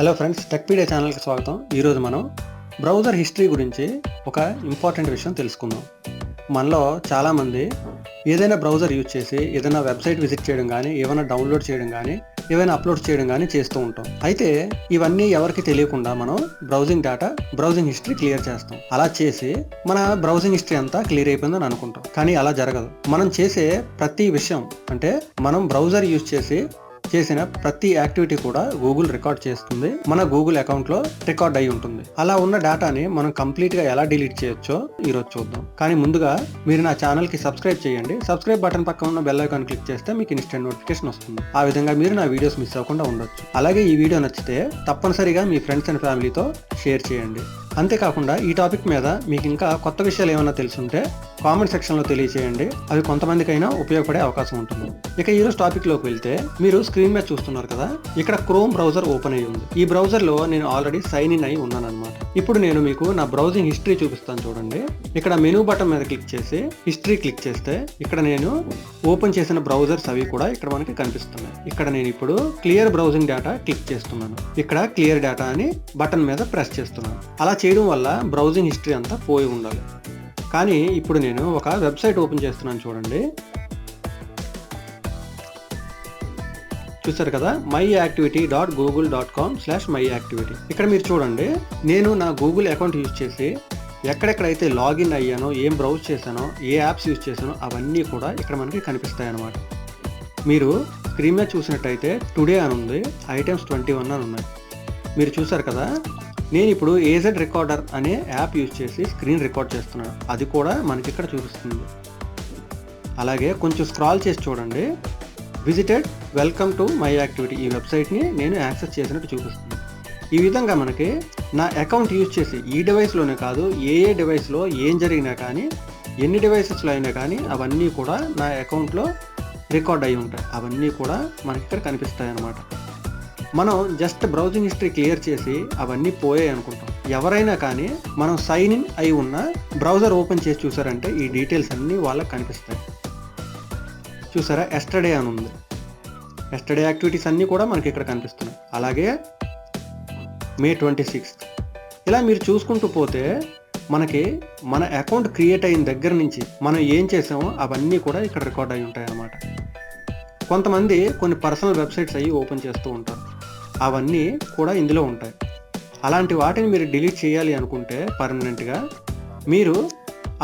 Hello friends, Techpedia ఛానల్కి స్వాగతం. ఈరోజు మనం బ్రౌజర్ హిస్టరీ గురించి ఒక ఇంపార్టెంట్ విషయం తెలుసుకుందాం. మనలో చాలామంది ఏదైనా బ్రౌజర్ యూజ్ చేసి ఏదైనా వెబ్సైట్ విజిట్ చేయడం కానీ, ఏమైనా డౌన్లోడ్ చేయడం కానీ, ఏవైనా అప్లోడ్ చేయడం కానీ చేస్తూ ఉంటాం. అయితే ఇవన్నీ ఎవరికి తెలియకుండా మనం బ్రౌజింగ్ హిస్టరీ క్లియర్ చేస్తాం. అలా చేసి మన బ్రౌజింగ్ హిస్టరీ అంతా క్లియర్ అయిపోయిందని అనుకుంటాం. కానీ అలా జరగదు. మనం చేసే ప్రతి విషయం, అంటే మనం బ్రౌజర్ యూజ్ చేసిన ప్రతి యాక్టివిటీ కూడా గూగుల్ రికార్డ్ చేస్తుంది. మన గూగుల్ అకౌంట్ లో రికార్డ్ అయి ఉంటుంది. అలా ఉన్న డేటాని మనం కంప్లీట్ గా ఎలా డిలీట్ చేయొచ్చో ఈరోజు చూద్దాం. కానీ ముందుగా మీరు నా ఛానల్ కి సబ్స్క్రైబ్ చేయండి. సబ్స్క్రైబ్ బటన్ పక్కన ఉన్న బెల్ ఐకాన్ క్లిక్ చేస్తే మీకు ఇన్స్టెంట్ నోటిఫికేషన్ వస్తుంది. ఆ విధంగా మీరు నా వీడియోస్ మిస్ అవ్వకుండా ఉండొచ్చు. అలాగే ఈ వీడియో నచ్చితే తప్పనిసరిగా మీ ఫ్రెండ్స్ అండ్ ఫ్యామిలీతో షేర్ చేయండి. అంతేకాకుండా ఈ టాపిక్ మీద మీకు ఇంకా కొత్త విషయాలు ఏమైనా తెలుసుంటే కామెంట్ సెక్షన్లో తెలియచేయండి. అవి కొంతమందికైనా ఉపయోగపడే అవకాశం ఉంటుంది. ఇక ఈరోజు టాపిక్లోకి వెళ్తే, మీరు స్క్రీన్ మీద చూస్తున్నారు కదా, ఇక్కడ క్రోమ్ బ్రౌజర్ ఓపెన్ అయ్యి ఉంది. ఈ బ్రౌజర్లో నేను ఆల్రెడీ సైన్ ఇన్ అయి ఉన్నాను అనమాట. ఇప్పుడు నేను మీకు నా బ్రౌజింగ్ హిస్టరీ చూపిస్తాను చూడండి. ఇక్కడ మెనూ బటన్ మీద క్లిక్ చేసి హిస్టరీ క్లిక్ చేస్తే ఇక్కడ నేను ఓపెన్ చేసిన బ్రౌజర్స్ అవి కూడా ఇక్కడ మనకి కనిపిస్తున్నాయి. ఇక్కడ నేను ఇప్పుడు క్లియర్ బ్రౌజింగ్ డేటా క్లిక్ చేస్తున్నాను. ఇక్కడ క్లియర్ డేటా అని బటన్ మీద ప్రెస్ చేస్తున్నాను. అలా చేయడం వల్ల బ్రౌజింగ్ హిస్టరీ అంతా పోయి ఉండాలి. కానీ ఇప్పుడు నేను ఒక వెబ్సైట్ ఓపెన్ చేస్తున్నాను చూడండి. చూసారు కదా, myactivity.google.com/myactivity. ఇక్కడ మీరు చూడండి, నేను నా గూగుల్ అకౌంట్ యూజ్ చేసి ఎక్కడెక్కడైతే లాగిన్ అయ్యానో, ఏం బ్రౌజ్ చేశానో, ఏ యాప్స్ యూజ్ చేశానో అవన్నీ కూడా ఇక్కడ మనకి కనిపిస్తాయి అన్నమాట. మీరు స్క్రీన్ మీద చూసినట్టయితే టుడే అని ఉంది, ఐటమ్స్ 21 అని ఉన్నాయి. మీరు చూసారు కదా, నేను ఇప్పుడు AZ రికార్డర్ అనే యాప్ యూజ్ చేసి స్క్రీన్ రికార్డ్ చేస్తున్నాను. అది కూడా మనకి ఇక్కడ చూపిస్తుంది. అలాగే కొంచెం స్క్రాల్ చేసి చూడండి, visited welcome to my activity, ఈ వెబ్సైట్ని నేను యాక్సెస్ చేసినట్టు చూపిస్తుంది. ఈ విధంగా మనకి నా అకౌంట్ యూజ్ చేసి ఈ డివైస్లోనే కాదు, ఏ డివైస్లో ఏం జరిగినా కానీ, ఎన్ని డివైసెస్లో అయినా కానీ అవన్నీ కూడా నా అకౌంట్లో రికార్డ్ అయి ఉంటాయి. అవన్నీ కూడా మనకి ఇక్కడ కనిపిస్తాయి అన్నమాట. మనం జస్ట్ బ్రౌజింగ్ హిస్టరీ క్లియర్ చేసి అవన్నీ పోయాయి అనుకుంటాం. ఎవరైనా కానీ మనం సైన్ ఇన్ అయి ఉన్న బ్రౌజర్ ఓపెన్ చేసి చూసారంటే ఈ డీటెయిల్స్ అన్నీ వాళ్ళకి కనిపిస్తాయి. చూసారా, ఎస్టర్డే అని ఉంది. ఎస్టర్డే యాక్టివిటీస్ అన్నీ కూడా మనకి ఇక్కడ కనిపిస్తున్నాయి. అలాగే May 26. ఇలా మీరు చూసుకుంటూ పోతే మనకి మన అకౌంట్ క్రియేట్ అయిన దగ్గర నుంచి మనం ఏం చేసామో అవన్నీ కూడా ఇక్కడ రికార్డ్ అయి ఉంటాయి అన్నమాట. కొంతమంది కొన్ని పర్సనల్ వెబ్సైట్స్ అవి ఓపెన్ చేస్తూ ఉంటారు. అవన్నీ కూడా ఇందులో ఉంటాయి. అలాంటి వాటిని మీరు డిలీట్ చేయాలి అనుకుంటే పర్మనెంట్గా మీరు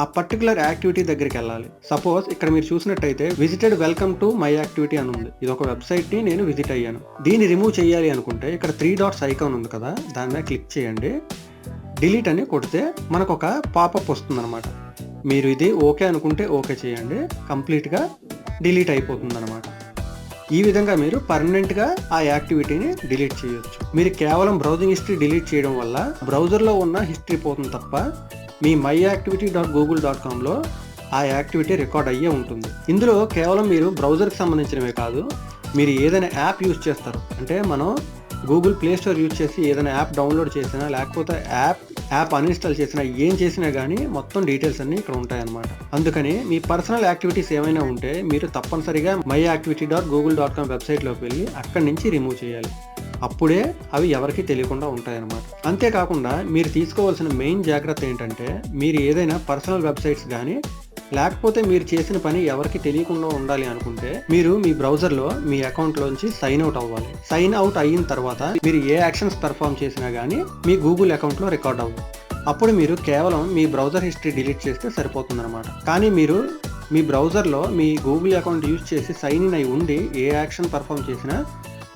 ఆ పర్టికులర్ యాక్టివిటీ దగ్గరికి వెళ్ళాలి. సపోజ్ ఇక్కడ మీరు చూసినట్టయితే visited welcome to my activity అని ఉంది. ఇది ఒక వెబ్సైట్ని నేను విజిట్ అయ్యాను. దీన్ని రిమూవ్ చేయాలి అనుకుంటే ఇక్కడ 3 డాట్స్ ఐకాన్ ఉంది కదా, దాని మీద క్లిక్ చేయండి. డిలీట్ అని కొడితే మనకు ఒక పాపప్ వస్తుంది అనమాట. మీరు ఇది ఓకే అనుకుంటే ఓకే చేయండి, కంప్లీట్గా డిలీట్ అయిపోతుంది అనమాట. ఈ విధంగా మీరు పర్మనెంట్గా ఆ యాక్టివిటీని డిలీట్ చేయొచ్చు. మీరు కేవలం బ్రౌజింగ్ హిస్టరీ డిలీట్ చేయడం వల్ల బ్రౌజర్లో ఉన్న హిస్టరీ పోతుంది తప్ప మీ myactivity.google.comలో ఆ యాక్టివిటీ రికార్డ్ అయ్యే ఉంటుంది. ఇందులో కేవలం మీరు బ్రౌజర్కి సంబంధించినవే కాదు, మీరు ఏదైనా యాప్ యూజ్ చేస్తారు అంటే, మనం గూగుల్ ప్లే స్టోర్ యూజ్ చేసి ఏదైనా యాప్ డౌన్లోడ్ చేసినా, లేకపోతే యాప్ అన్ఇన్స్టాల్ చేసినా, ఏం చేసినా కానీ మొత్తం డీటెయిల్స్ అన్నీ ఇక్కడ ఉంటాయన్నమాట. అందుకని మీ పర్సనల్ యాక్టివిటీస్ ఏమైనా ఉంటే మీరు తప్పనిసరిగా myactivity.google.com వెబ్సైట్లోకి వెళ్ళి అక్కడి నుంచి రిమూవ్ చేయాలి. అప్పుడే అవి ఎవరికి తెలియకుండా ఉంటాయన్నమాట. అంతేకాకుండా మీరు తీసుకోవాల్సిన మెయిన్ జాగ్రత్త ఏంటంటే, మీరు ఏదైనా పర్సనల్ వెబ్సైట్స్ కానీ, లేకపోతే మీరు చేసిన పని ఎవరికి తెలియకుండా ఉండాలి అనుకుంటే మీరు మీ బ్రౌజర్లో మీ అకౌంట్లోంచి సైన్ అవుట్ అవ్వాలి. సైన్ అవుట్ అయిన తర్వాత మీరు ఏ యాక్షన్స్ పెర్ఫామ్ చేసినా కానీ మీ గూగుల్ అకౌంట్లో రికార్డ్ అవ్వదు. అప్పుడు మీరు కేవలం మీ బ్రౌజర్ హిస్టరీ డిలీట్ చేస్తే సరిపోతుంది అనమాట. కానీ మీరు మీ బ్రౌజర్లో మీ గూగుల్ అకౌంట్ యూజ్ చేసి సైన్ ఇన్ అయి ఉండి ఏ యాక్షన్ పెర్ఫామ్ చేసినా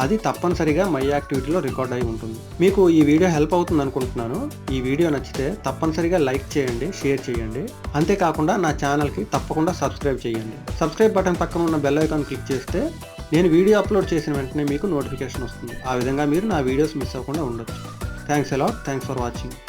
అది తప్పనిసరిగా మై యాక్టివిటీలో రికార్డ్ అయి ఉంటుంది. మీకు ఈ వీడియో హెల్ప్ అవుతుంది అనుకుంటున్నాను. ఈ వీడియో నచ్చితే తప్పనిసరిగా లైక్ చేయండి, షేర్ చేయండి. అంతేకాకుండా నా ఛానల్కి తప్పకుండా సబ్స్క్రైబ్ చేయండి. సబ్స్క్రైబ్ బటన్ పక్కన ఉన్న బెల్ ఐకాన్ క్లిక్ చేస్తే నేను వీడియో అప్లోడ్ చేసిన వెంటనే మీకు నోటిఫికేషన్ వస్తుంది. ఆ విధంగా మీరు నా వీడియోస్ మిస్ అవ్వకుండా ఉండొచ్చు. Thanks a lot. Thanks for watching.